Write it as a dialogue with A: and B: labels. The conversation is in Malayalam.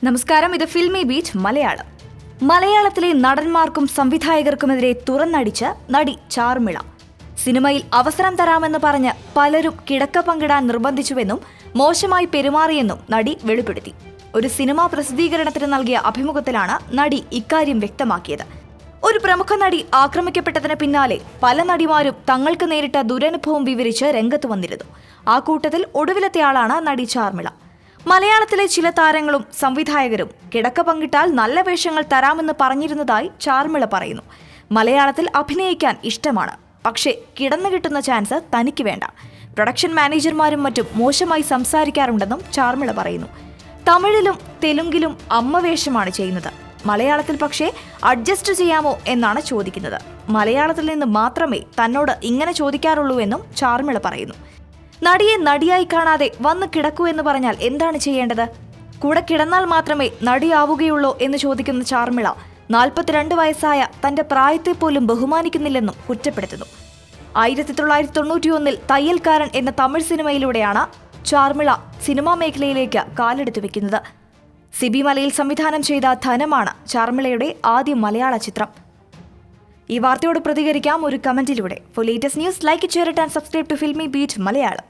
A: നമസ്കാരം, ഇത് ഫിൽമി ബീറ്റ് മലയാളം. മലയാളത്തിലെ നടന്മാർക്കും സംവിധായകർക്കുമെതിരെ തുറന്നടിച്ച് നടി ചാർമിള. സിനിമയിൽ അവസരം തരാമെന്ന് പറഞ്ഞ് പലരും കിടക്ക പങ്കിടാൻ നിർബന്ധിച്ചുവെന്നും മോശമായി പെരുമാറിയെന്നും നടി വെളിപ്പെടുത്തി. ഒരു സിനിമാ പ്രസിദ്ധീകരണത്തിന് നൽകിയ അഭിമുഖത്തിലാണ് നടി ഇക്കാര്യം വ്യക്തമാക്കിയത്. ഒരു പ്രമുഖ നടി ആക്രമിക്കപ്പെട്ടതിന് പിന്നാലെ പല നടിമാരും തങ്ങൾക്ക് നേരിട്ട ദുരനുഭവം വിവരിച്ച് രംഗത്ത് വന്നിരുന്നു. ആ കൂട്ടത്തിൽ ഒടുവിലത്തെയാളാണ് നടി ചാർമിള. മലയാളത്തിലെ ചില താരങ്ങളും സംവിധായകരും കിടക്ക പങ്കിട്ടാൽ നല്ല വേഷങ്ങൾ തരാമെന്ന് പറഞ്ഞിരുന്നതായി ചാർമിള പറയുന്നു. മലയാളത്തിൽ അഭിനയിക്കാൻ ഇഷ്ടമാണ്, പക്ഷേ കിടന്നു കിട്ടുന്ന ചാൻസ് തനിക്ക് വേണ്ട. പ്രൊഡക്ഷൻ മാനേജർമാരും മറ്റും മോശമായി സംസാരിക്കാറുണ്ടെന്നും ചാർമിള പറയുന്നു. തമിഴിലും തെലുങ്കിലും അമ്മ വേഷമാണ് ചെയ്യുന്നത്. മലയാളത്തിൽ പക്ഷേ അഡ്ജസ്റ്റ് ചെയ്യാമോ എന്നാണ് ചോദിക്കുന്നത്. മലയാളത്തിൽ നിന്ന് മാത്രമേ തന്നോട് ഇങ്ങനെ ചോദിക്കാറുള്ളൂ എന്നും ചാർമിള പറയുന്നു. നടിയെ നടിയായി കാണാതെ വന്ന് കിടക്കൂ എന്ന് പറഞ്ഞാൽ എന്താണ് ചെയ്യേണ്ടത്? കൂടെ കിടന്നാൽ മാത്രമേ നടിയാവുകയുള്ളൂ എന്ന് ചോദിക്കുന്ന ചാർമിള 42 വയസ്സായ തന്റെ പ്രായത്തെ പോലും ബഹുമാനിക്കുന്നില്ലെന്നും കുറ്റപ്പെടുത്തുന്നു. 1991 തയ്യൽക്കാരൻ എന്ന തമിഴ് സിനിമയിലൂടെയാണ് ചാർമിള സിനിമാ മേഖലയിലേക്ക് കാലെടുത്തു വെക്കുന്നത്. സിബി മലയിൽ സംവിധാനം ചെയ്ത ധനമാണ് ചാർമിളയുടെ ആദ്യ മലയാള ചിത്രം. ഈ വാർത്തയോട് പ്രതികരിക്കാം ഒരു കമന്റിലൂടെ. For latest news, like, share and subscribe to filmi beat Malayalam.